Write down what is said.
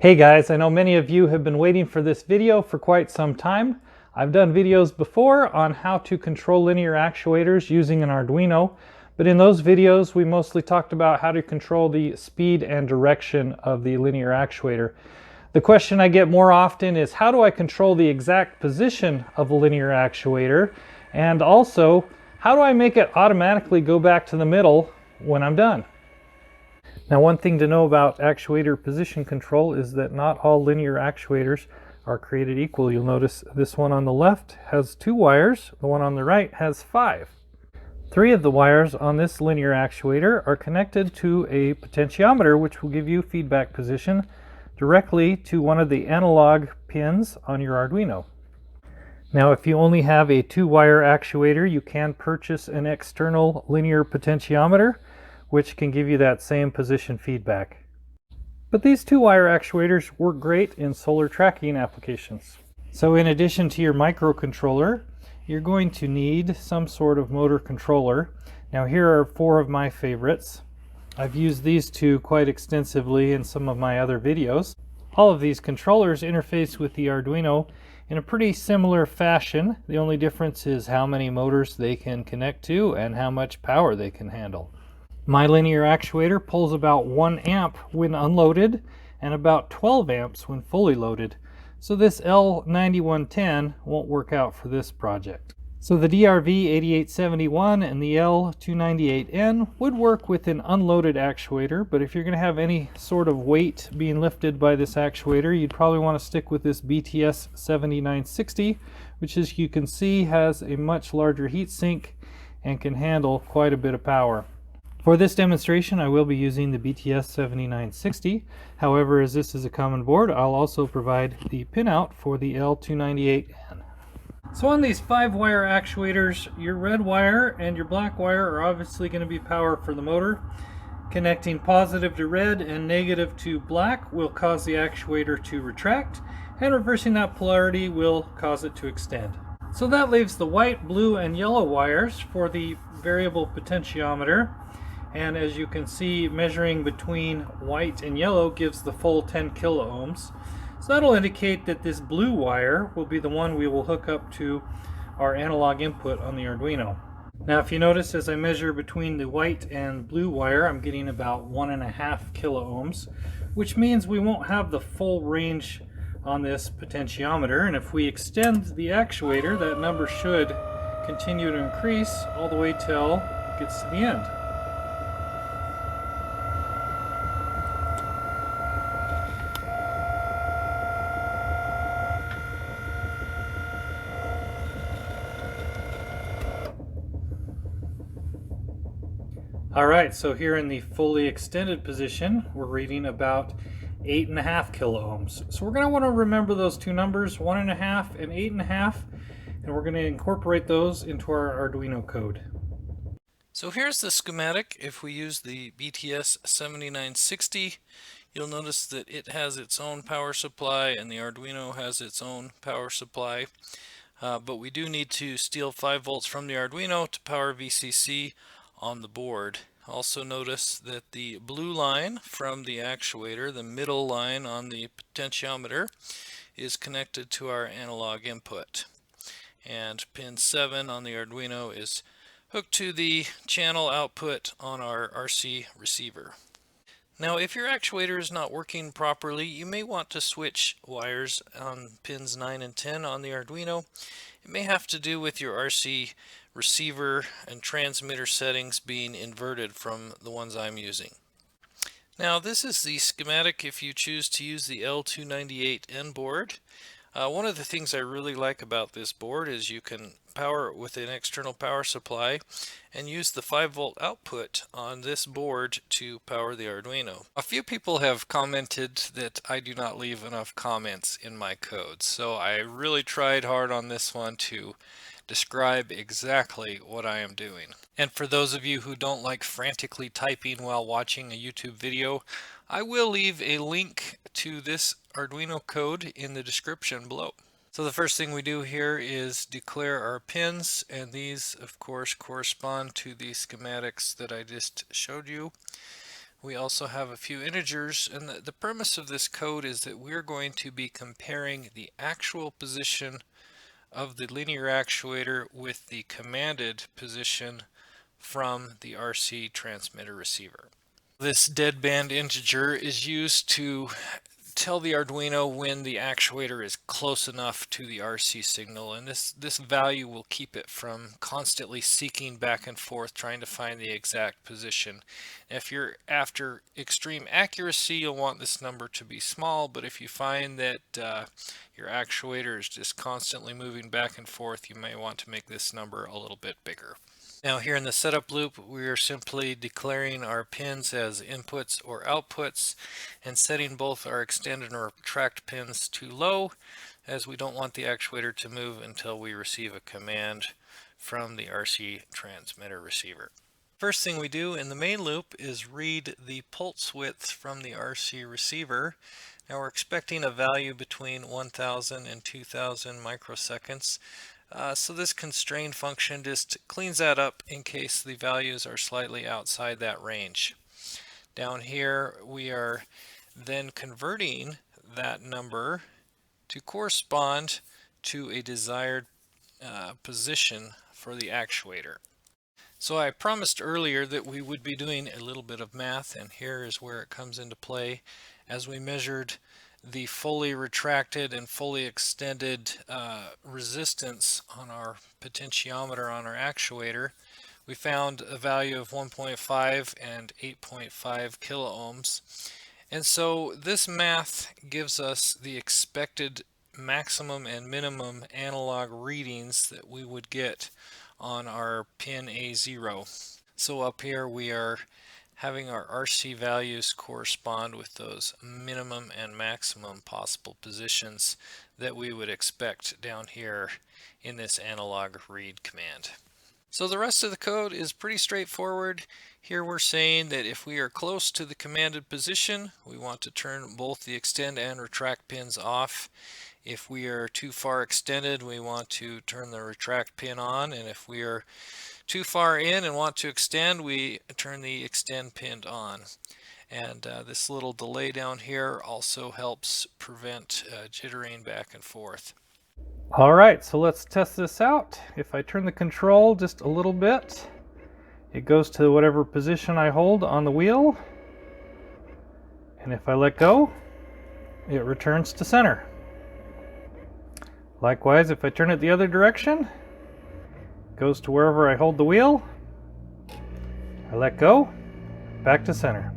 Hey guys, I know many of you have been waiting for this video for quite some time. I've done videos before on how to control linear actuators using an Arduino, but in those videos we mostly talked about how to control the speed and direction of the linear actuator. The question I get more often is, how do I control the exact position of a linear actuator? And also, how do I make it automatically go back to the middle when I'm done? Now, one thing to know about actuator position control is that not all linear actuators are created equal. You'll notice this one on the left has 2 wires, the one on the right has 5. 3 of the wires on this linear actuator are connected to a potentiometer, which will give you feedback position directly to one of the analog pins on your Arduino. Now, if you only have a 2-wire actuator, you can purchase an external linear potentiometer, which can give you that same position feedback. But these 2-wire actuators work great in solar tracking applications. So in addition to your microcontroller, you're going to need some sort of motor controller. Now here are 4 of my favorites. I've used these 2 quite extensively in some of my other videos. All of these controllers interface with the Arduino in a pretty similar fashion. The only difference is how many motors they can connect to and how much power they can handle. My linear actuator pulls about 1 amp when unloaded and about 12 amps when fully loaded. So this L9110 won't work out for this project. So the DRV8871 and the L298N would work with an unloaded actuator, but if you're going to have any sort of weight being lifted by this actuator, you'd probably want to stick with this BTS7960, which, as you can see, has a much larger heat sink and can handle quite a bit of power. For this demonstration, I will be using the BTS7960. However, as this is a common board, I'll also provide the pinout for the L298N. So on these 5-wire actuators, your red wire and your black wire are obviously going to be power for the motor. Connecting positive to red and negative to black will cause the actuator to retract, and reversing that polarity will cause it to extend. So that leaves the white, blue, and yellow wires for the variable potentiometer. And as you can see, measuring between white and yellow gives the full 10 kiloohms. So that'll indicate that this blue wire will be the one we will hook up to our analog input on the Arduino. Now, if you notice, as I measure between the white and blue wire, I'm getting about 1.5 kiloohms, which means we won't have the full range on this potentiometer. And if we extend the actuator, that number should continue to increase all the way till it gets to the end. Alright, so here in the fully extended position, we're reading about 8.5 kiloohms. So we're going to want to remember those 2 numbers, 1.5 and 8.5, and we're going to incorporate those into our Arduino code. So here's the schematic. If we use the BTS7960, you'll notice that it has its own power supply and the Arduino has its own power supply. But we do need to steal 5 volts from the Arduino to power VCC on the board. Also notice that the blue line from the actuator, the middle line on the potentiometer, is connected to our analog input. And pin 7 on the Arduino is hooked to the channel output on our RC receiver. Now, if your actuator is not working properly, you may want to switch wires on pins 9 and 10 on the Arduino. It may have to do with your RC receiver and transmitter settings being inverted from the ones I'm using. Now, this is the schematic if you choose to use the L298N board. One of the things I really like about this board is you can power it with an external power supply and use the 5-volt output on this board to power the Arduino. A few people have commented that I do not leave enough comments in my code, so I really tried hard on this one to describe exactly what I am doing. And for those of you who don't like frantically typing while watching a YouTube video, I will leave a link to this Arduino code in the description below. So the first thing we do here is declare our pins, and these of course correspond to the schematics that I just showed you. We also have a few integers, and the premise of this code is that we're going to be comparing the actual position of the linear actuator with the commanded position from the RC transmitter receiver. This deadband integer is used to tell the Arduino when the actuator is close enough to the RC signal, and this value will keep it from constantly seeking back and forth trying to find the exact position. If you're after extreme accuracy, you'll want this number to be small, but if you find that your actuator is just constantly moving back and forth, you may want to make this number a little bit bigger. Now here in the setup loop, we are simply declaring our pins as inputs or outputs and setting both our extend and retract pins to low, as we don't want the actuator to move until we receive a command from the RC transmitter receiver. First thing we do in the main loop is read the pulse width from the RC receiver. Now we're expecting a value between 1000 and 2000 microseconds. So this constrain function just cleans that up in case the values are slightly outside that range. Down here we are then converting that number to correspond to a desired position for the actuator. So I promised earlier that we would be doing a little bit of math, and here is where it comes into play. As we measured the fully retracted and fully extended resistance on our potentiometer on our actuator, we found a value of 1.5 and 8.5 kilo ohms. And so this math gives us the expected maximum and minimum analog readings that we would get on our pin A0. So up here we are having our RC values correspond with those minimum and maximum possible positions that we would expect down here in this analog read command. So the rest of the code is pretty straightforward. Here we're saying that if we are close to the commanded position, we want to turn both the extend and retract pins off. If we are too far extended, we want to turn the retract pin on, and if we are too far in and want to extend, we turn the extend pin on. And this little delay down here also helps prevent jittering back and forth. All right, so let's test this out. If I turn the control just a little bit, it goes to whatever position I hold on the wheel. And if I let go, it returns to center. Likewise, if I turn it the other direction, it goes to wherever I hold the wheel. I let go, back to center.